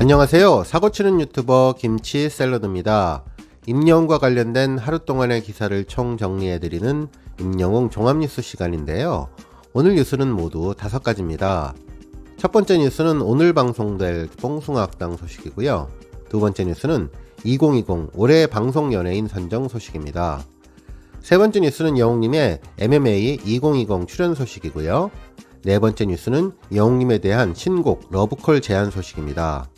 안녕하세요. 사고치는 유튜버 김치샐러드입니다. 임영웅과 관련된 하루 동안의 기사를 총 정리해드리는 임영웅 종합뉴스 시간인데요. 오늘 뉴스는 모두 5가지입니다. 첫 번째 뉴스는 오늘 방송될 뽕숭아학당 소식이고요. 두 번째 뉴스는 2020 올해 방송 연예인 선정 소식입니다. 세 번째 뉴스는 영웅님의 MMA 2020 출연 소식이고요. 네 번째 뉴스는 영웅님에 대한 신곡 러브콜 제안 소식입니다.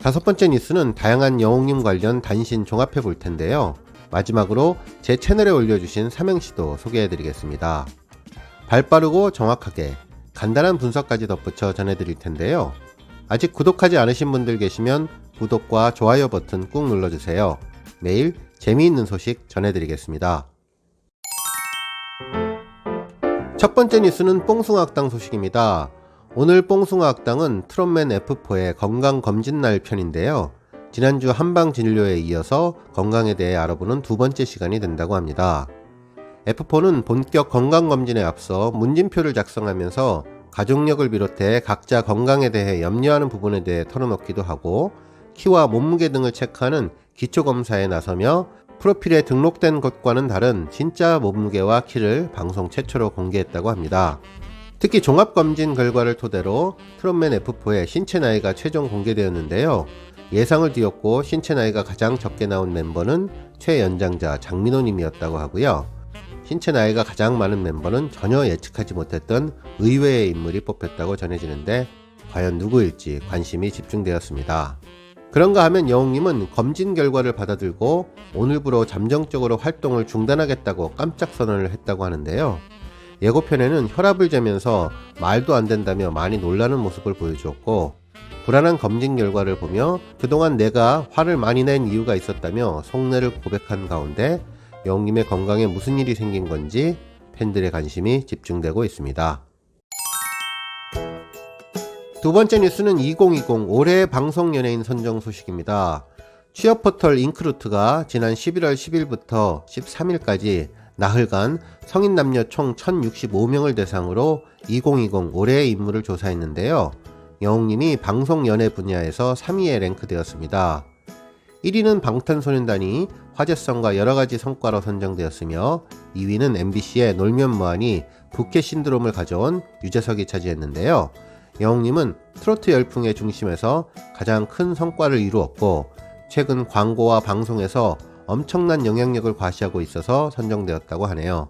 다섯 번째 뉴스는 다양한 영웅님 관련 단신 종합해 볼 텐데요. 마지막으로 제 채널에 올려주신 삼행시도 소개해 드리겠습니다. 발빠르고 정확하게 간단한 분석까지 덧붙여 전해드릴 텐데요. 아직 구독하지 않으신 분들 계시면 구독과 좋아요 버튼 꾹 눌러주세요. 매일 재미있는 소식 전해드리겠습니다. 첫 번째 뉴스는 뽕숭아학당 소식입니다. 오늘 뽕숭아학당은 트롯맨 F4의 건강검진날 편인데요. 지난주 한방진료에 이어서 건강에 대해 알아보는 두 번째 시간이 된다고 합니다. F4는 본격 건강검진에 앞서 문진표를 작성하면서 가족력을 비롯해 각자 건강에 대해 염려하는 부분에 대해 털어놓기도 하고 키와 몸무게 등을 체크하는 기초검사에 나서며 프로필에 등록된 것과는 다른 진짜 몸무게와 키를 방송 최초로 공개했다고 합니다. 특히 종합검진 결과를 토대로 트롯맨 F4의 신체 나이가 최종 공개되었는데요. 예상을 뒤엎고 신체 나이가 가장 적게 나온 멤버는 최연장자 장민호님이었다고 하고요. 신체 나이가 가장 많은 멤버는 전혀 예측하지 못했던 의외의 인물이 뽑혔다고 전해지는데 과연 누구일지 관심이 집중되었습니다. 그런가 하면 영웅님은 검진 결과를 받아들고 오늘부로 잠정적으로 활동을 중단하겠다고 깜짝 선언을 했다고 하는데요. 예고편에는 혈압을 재면서 말도 안 된다며 많이 놀라는 모습을 보여주었고 불안한 검진 결과를 보며 그동안 내가 화를 많이 낸 이유가 있었다며 속내를 고백한 가운데 영웅님의 건강에 무슨 일이 생긴 건지 팬들의 관심이 집중되고 있습니다. 두 번째 뉴스는 2020 올해 방송 연예인 선정 소식입니다. 취업 포털 잉크루트가 지난 11월 10일부터 13일까지 나흘간 성인 남녀 총 1065명을 대상으로 2020 올해의 인물을 조사했는데요. 영웅님이 방송 연예 분야에서 3위에 랭크되었습니다. 1위는 방탄소년단이 화제성과 여러가지 성과로 선정되었으며 2위는 MBC의 놀면 뭐하니 부캐 신드롬을 가져온 유재석이 차지했는데요. 영웅님은 트로트 열풍의 중심에서 가장 큰 성과를 이루었고 최근 광고와 방송에서 엄청난 영향력을 과시하고 있어서 선정되었다고 하네요.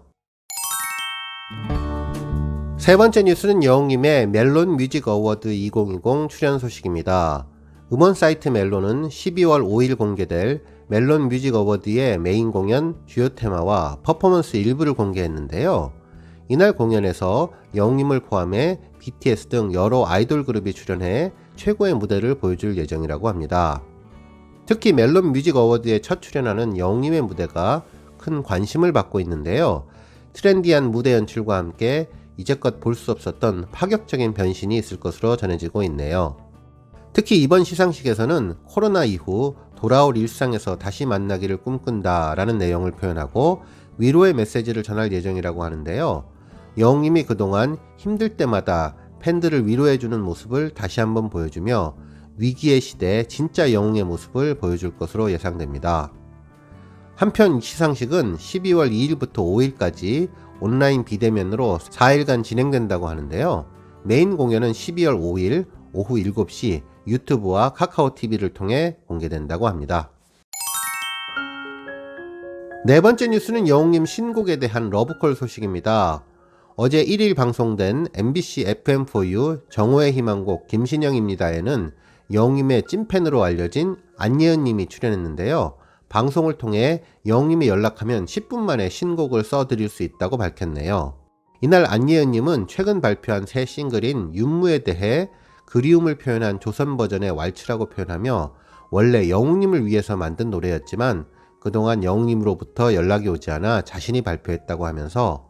세 번째 뉴스는 영웅님의 멜론 뮤직 어워드 2020 출연 소식입니다. 음원 사이트 멜론은 12월 5일 공개될 멜론 뮤직 어워드의 메인 공연 주요 테마와 퍼포먼스 일부를 공개했는데요. 이날 공연에서 영웅님을 포함해 BTS 등 여러 아이돌 그룹이 출연해 최고의 무대를 보여줄 예정이라고 합니다. 특히 멜론 뮤직 어워드에 첫 출연하는 영웅님의 무대가 큰 관심을 받고 있는데요. 트렌디한 무대 연출과 함께 이제껏 볼 수 없었던 파격적인 변신이 있을 것으로 전해지고 있네요. 특히 이번 시상식에서는 코로나 이후 돌아올 일상에서 다시 만나기를 꿈꾼다 라는 내용을 표현하고 위로의 메시지를 전할 예정이라고 하는데요. 영웅님이 그동안 힘들 때마다 팬들을 위로해주는 모습을 다시 한번 보여주며 위기의 시대에 진짜 영웅의 모습을 보여줄 것으로 예상됩니다. 한편 시상식은 12월 2일부터 5일까지 온라인 비대면으로 4일간 진행된다고 하는데요. 메인 공연은 12월 5일 오후 7시 유튜브와 카카오TV를 통해 공개된다고 합니다. 네 번째 뉴스는 영웅님 신곡에 대한 러브콜 소식입니다. 어제 1일 방송된 MBC FM4U 정오의 희망곡 김신영입니다에는 영웅님의 찐팬으로 알려진 안예은님이 출연했는데요. 방송을 통해 영웅님이 연락하면 10분 만에 신곡을 써드릴 수 있다고 밝혔네요. 이날 안예은님은 최근 발표한 새 싱글인 윤무에 대해 그리움을 표현한 조선 버전의 왈츠라고 표현하며 원래 영웅님을 위해서 만든 노래였지만 그동안 영웅님으로부터 연락이 오지 않아 자신이 발표했다고 하면서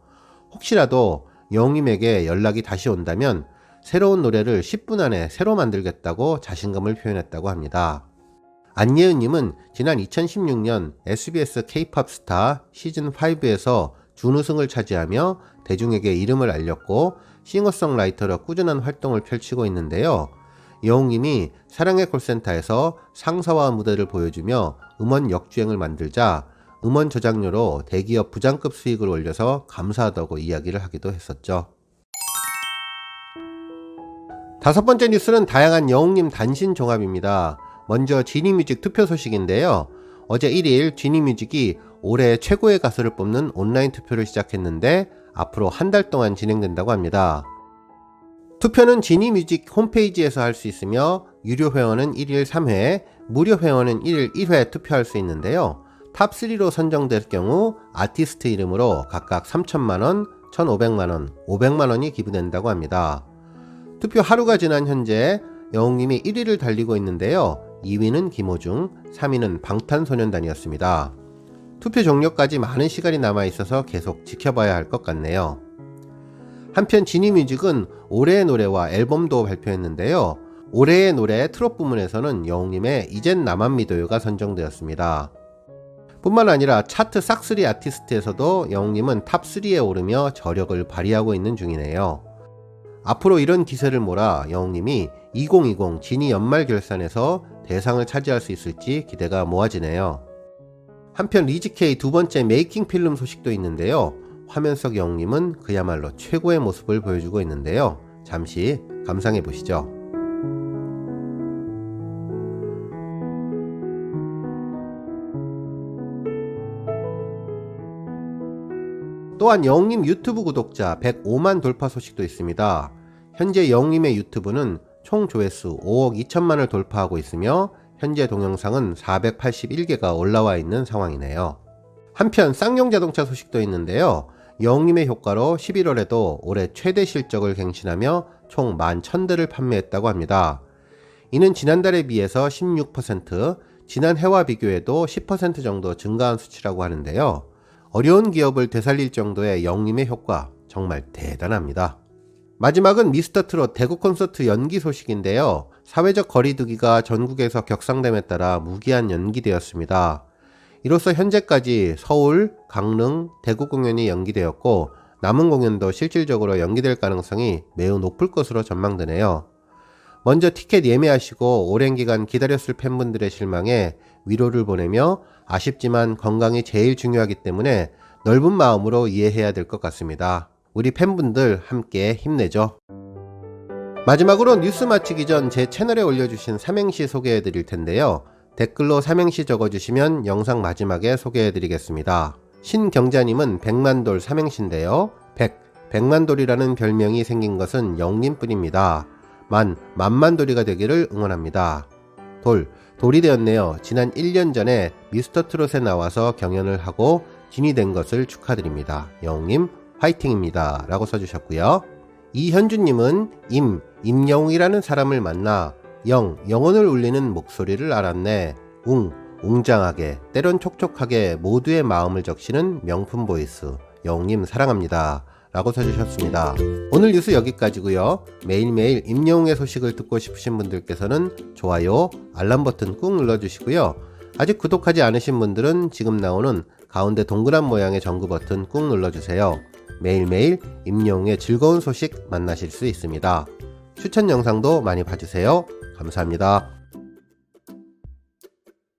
혹시라도 영웅님에게 연락이 다시 온다면 새로운 노래를 10분 안에 새로 만들겠다고 자신감을 표현했다고 합니다. 안예은님은 지난 2016년 SBS K-POP 스타 시즌5에서 준우승을 차지하며 대중에게 이름을 알렸고 싱어송라이터로 꾸준한 활동을 펼치고 있는데요. 여웅님이 사랑의 콜센터에서 상사와 무대를 보여주며 음원 역주행을 만들자 음원 저작료로 대기업 부장급 수익을 올려서 감사하다고 이야기를 하기도 했었죠. 다섯 번째 뉴스는 다양한 여웅님 단신 종합입니다. 먼저 지니뮤직 투표 소식인데요. 어제 1일 지니뮤직이 올해 최고의 가수를 뽑는 온라인 투표를 시작했는데 앞으로 한 달 동안 진행된다고 합니다. 투표는 지니뮤직 홈페이지에서 할 수 있으며 유료 회원은 1일 3회, 무료 회원은 1일 1회 투표할 수 있는데요. 탑3로 선정될 경우 아티스트 이름으로 각각 3,000만원, 1,500만원, 500만원이 기부된다고 합니다. 투표 하루가 지난 현재 여웅님이 1위를 달리고 있는데요. 2위는 김호중, 3위는 방탄소년단이었습니다. 투표 종료까지 많은 시간이 남아있어서 계속 지켜봐야 할 것 같네요. 한편 지니뮤직은 올해의 노래와 앨범도 발표했는데요. 올해의 노래 트롯 부문에서는 여웅님의 이젠 나만 믿어요가 선정되었습니다. 뿐만 아니라 차트 싹3 아티스트에서도 여웅님은 탑3에 오르며 저력을 발휘하고 있는 중이네요. 앞으로 이런 기세를 몰아 여웅님이 2020 지니 연말 결산에서 대상을 차지할 수 있을지 기대가 모아지네요. 한편 리즈K 두 번째 메이킹 필름 소식도 있는데요. 화면 속 여웅님은 그야말로 최고의 모습을 보여주고 있는데요. 잠시 감상해 보시죠. 또한 여웅님 유튜브 구독자 105만 돌파 소식도 있습니다. 현재 여웅님의 유튜브는 총 조회수 5억 2천만을 돌파하고 있으며 현재 동영상은 481개가 올라와 있는 상황이네요. 한편 쌍용 자동차 소식도 있는데요. 여웅님의 효과로 11월에도 올해 최대 실적을 갱신하며 총 11,000대를 판매했다고 합니다. 이는 지난달에 비해서 16%, 지난 해와 비교해도 10% 정도 증가한 수치라고 하는데요. 어려운 기업을 되살릴 정도의 여웅님의 효과 정말 대단합니다. 마지막은 미스터트롯 대구 콘서트 연기 소식인데요. 사회적 거리두기가 전국에서 격상됨에 따라 무기한 연기되었습니다. 이로써 현재까지 서울, 강릉, 대구 공연이 연기되었고 남은 공연도 실질적으로 연기될 가능성이 매우 높을 것으로 전망되네요. 먼저 티켓 예매하시고 오랜 기간 기다렸을 팬분들의 실망에 위로를 보내며 아쉽지만 건강이 제일 중요하기 때문에 넓은 마음으로 이해해야 될 것 같습니다. 우리 팬분들 함께 힘내죠. 마지막으로 뉴스 마치기 전 제 채널에 올려주신 삼행시 소개해 드릴 텐데요. 댓글로 삼행시 적어주시면 영상 마지막에 소개해 드리겠습니다. 신경자님은 백만돌 삼행시인데요. 백만돌이라는 별명이 생긴 것은 영님뿐입니다. 만만돌이가 되기를 응원합니다. 돌이 되었네요. 지난 1년 전에 미스터트롯에 나와서 경연을 하고 진이 된 것을 축하드립니다. 영님 화이팅입니다. 라고 써주셨고요. 이현주님은 임영웅이라는 사람을 만나 영혼을 울리는 목소리를 알았네. 웅장하게 때론 촉촉하게 모두의 마음을 적시는 명품 보이스. 영웅님 사랑합니다. 라고 써주셨습니다. 오늘 뉴스 여기까지고요. 매일매일 임영웅의 소식을 듣고 싶으신 분들께서는 좋아요, 알람 버튼 꾹 눌러주시고요. 아직 구독하지 않으신 분들은 지금 나오는 가운데 동그란 모양의 전구 버튼 꾹 눌러주세요. 매일매일 임영웅의 즐거운 소식 만나실 수 있습니다. 추천 영상도 많이 봐주세요. 감사합니다.